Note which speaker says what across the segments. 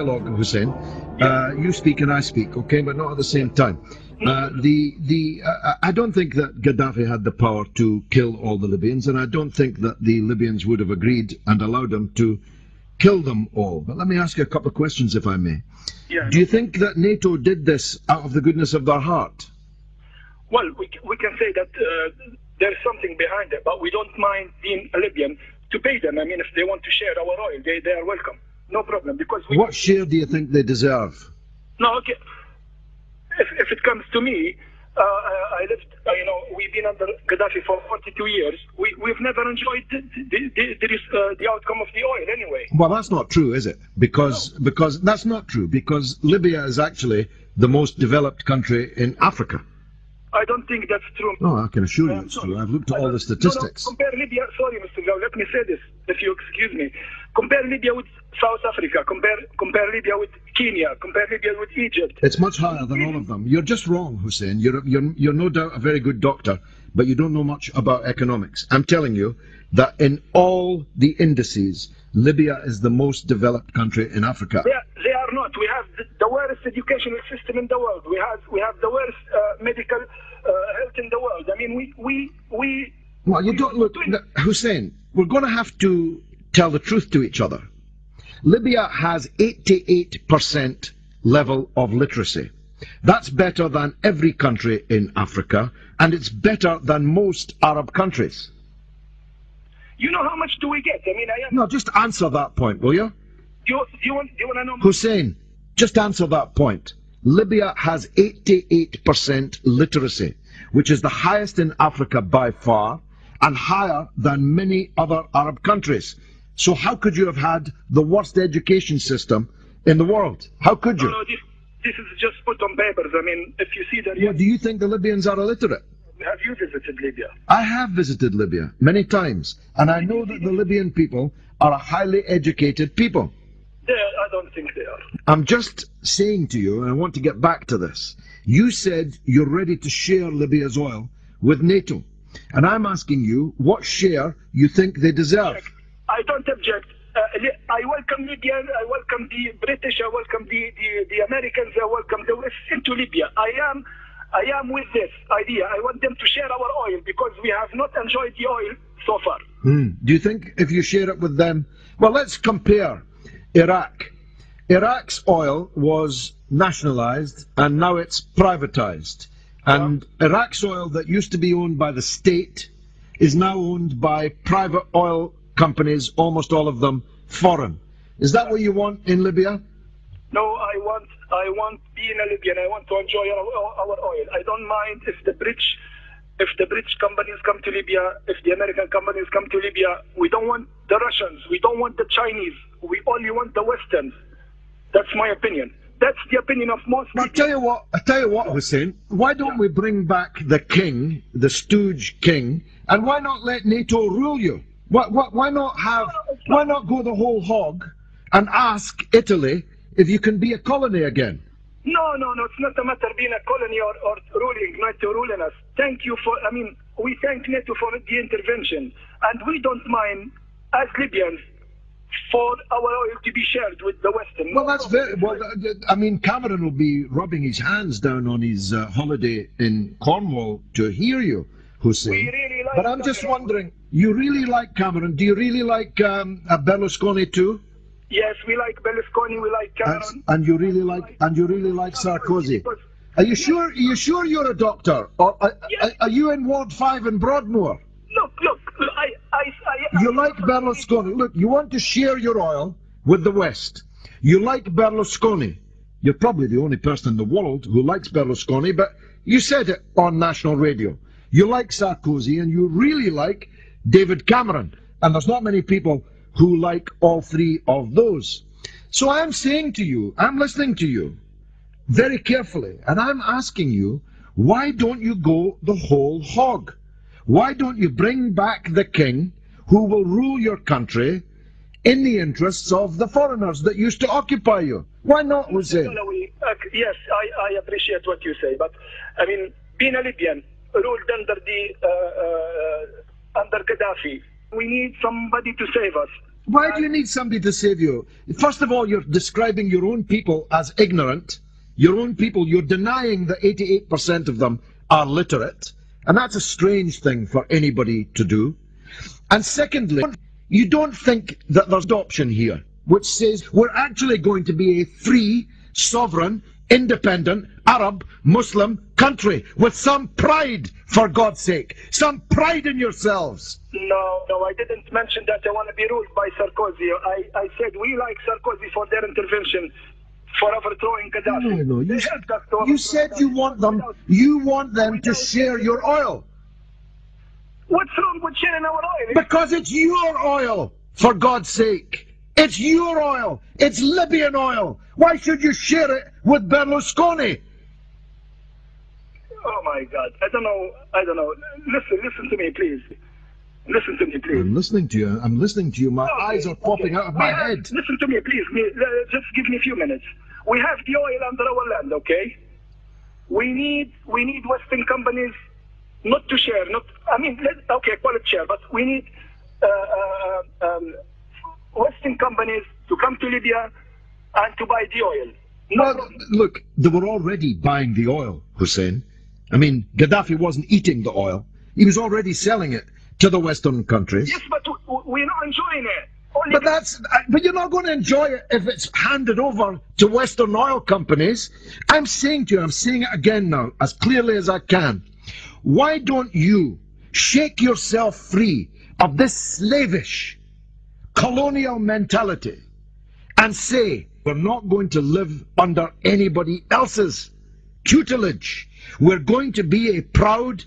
Speaker 1: dialogue, Hussein. You speak and I speak, okay, but not at the same time. I don't think that Gaddafi had the power to kill all the Libyans, and I don't think that the Libyans would have agreed and allowed him to kill them all. But let me ask you a couple of questions, if I may.
Speaker 2: Yeah.
Speaker 1: Do you think that NATO did this out of the goodness of their heart?
Speaker 2: Well, we can say that there's something behind it, but we don't mind being a Libyan to pay them. I mean, if they want to share our oil, they are welcome. No problem. Because
Speaker 1: what share do you think they deserve?
Speaker 2: No, okay. If it comes to me, I lived, we've been under Gaddafi for 42 years. We've never enjoyed the outcome of the oil anyway.
Speaker 1: Well, that's not true, is it? Because that's not true. Because Libya is actually the most developed country in Africa.
Speaker 2: I don't think that's true.
Speaker 1: No, I can assure you it's true. I've looked at all the statistics.
Speaker 2: No, compare Libya. Sorry, Mr. Gao, let me say this, if you excuse me. Compare Libya with South Africa. Compare Libya with Kenya. Compare Libya with Egypt.
Speaker 1: It's much higher than all of them. You're just wrong, Hussein. You're no doubt a very good doctor, but you don't know much about economics. I'm telling you that in all the indices, Libya is the most developed country in Africa.
Speaker 2: They are not. We have the worst educational system in the world. We have the worst medical health in the world. I mean, we.
Speaker 1: Well, you don't look, Hussein. We're going to have to tell the truth to each other. Libya has 88% level of literacy. That's better than every country in Africa, and it's better than most Arab countries.
Speaker 2: You know how much do we get? I mean,
Speaker 1: No, just answer that point, will you?
Speaker 2: Do you want to know?
Speaker 1: Hussein, just answer that point. Libya has 88% literacy, which is the highest in Africa by far, and higher than many other Arab countries. So how could you have had the worst education system in the world? How could you?
Speaker 2: No, this is just put on papers. I mean, if you see that...
Speaker 1: Well, do you think the Libyans are illiterate?
Speaker 2: Have you visited Libya?
Speaker 1: I have visited Libya many times, and I know that the Libyan people are a highly educated people.
Speaker 2: I don't think they are.
Speaker 1: I'm just saying to you, and I want to get back to this, you said you're ready to share Libya's oil with NATO, and I'm asking you what share you think they deserve.
Speaker 2: I don't object. I welcome Libya, I welcome the British, I welcome the Americans, I welcome the West into Libya. I am with this idea. I want them to share our oil because we have not enjoyed the oil so far.
Speaker 1: Do you think if you share it with them... Well, let's compare Iraq. Iraq's oil was nationalized and now it's privatized. And Iraq's oil that used to be owned by the state is now owned by private oil companies, almost all of them foreign. Is that what you want in Libya?
Speaker 2: No, I want being a Libyan. I want to enjoy our oil. I don't mind if the British companies come to Libya, if the American companies come to Libya. We don't want the Russians. We don't want the Chinese. We only want the Westerns. That's my opinion. That's the opinion of most people.
Speaker 1: I tell you what, Hussein. Why don't we bring back the king, the stooge king, and why not let NATO rule you? Why not go the whole hog and ask Italy if you can be a colony again?
Speaker 2: No, it's not a matter of being a colony or ruling, not to ruling us. Thank you for, we thank NATO for the intervention. And we don't mind, as Libyans, for our oil to be shared with the Western.
Speaker 1: Well, that's Cameron will be rubbing his hands down on his holiday in Cornwall to hear you, Hussein.
Speaker 2: We really like
Speaker 1: but I'm just wondering, you really like Cameron? Do you really like Berlusconi too?
Speaker 2: Yes, we like Berlusconi. We like Cameron.
Speaker 1: And you really like Sarkozy. Are you sure? Are you sure you're a doctor? Or are you in Ward 5 in Broadmoor?
Speaker 2: Look.
Speaker 1: You like Berlusconi. Look, you want to share your oil with the West. You like Berlusconi. You're probably the only person in the world who likes Berlusconi, but you said it on national radio. You like Sarkozy and you really like David Cameron. And there's not many people who like all three of those. So I'm saying to you, I'm listening to you very carefully, and I'm asking you, why don't you go the whole hog? Why don't you bring back the king who will rule your country in the interests of the foreigners that used to occupy you? Why not, Hussein?
Speaker 2: Yes, I appreciate what you say, but being a Libyan, ruled under Gaddafi, we need somebody to save us.
Speaker 1: Why do you need somebody to save you? First of all, you're describing your own people as ignorant. Your own people, you're denying that 88% of them are literate. And that's a strange thing for anybody to do. And secondly, you don't think that there's adoption here, which says we're actually going to be a free, sovereign, independent, Arab, Muslim country with some pride, for God's sake. Some pride in yourselves.
Speaker 2: No, I didn't mention that I want to be ruled by Sarkozy. I said we like Sarkozy for their intervention for overthrowing Gaddafi.
Speaker 1: No. You said you want them to share your oil.
Speaker 2: What's wrong with sharing our oil?
Speaker 1: Because it's your oil, for God's sake. It's your oil. It's Libyan oil. Why should you share it with Berlusconi?
Speaker 2: Oh my God. I don't know. Listen to me, please. Listen to me, please.
Speaker 1: I'm listening to you. My eyes are popping out of my head.
Speaker 2: Listen to me, please. Just give me a few minutes. We have the oil under our land, okay? We need Western companies not to share. Okay, call it share, but we need Western companies to come to Libya and to buy the oil.
Speaker 1: Well, look, they were already buying the oil, Hussein. I mean, Gaddafi wasn't eating the oil. He was already selling it to the Western countries.
Speaker 2: Yes, but we're not enjoying it.
Speaker 1: But you're not going to enjoy it if it's handed over to Western oil companies. I'm saying to you, I'm saying it again now, as clearly as I can. Why don't you shake yourself free of this slavish colonial mentality and say, we're not going to live under anybody else's tutelage. We're going to be a proud,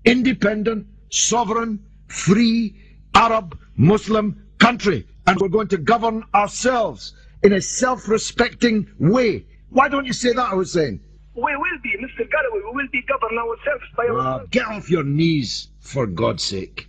Speaker 1: independent, sovereign, free, Arab, Muslim country. And we're going to govern ourselves in a self-respecting way. Why don't you say that, Hussein?
Speaker 2: We will be, Mr. Galloway, we will be governing ourselves by ourselves.
Speaker 1: Get off your knees, for God's sake.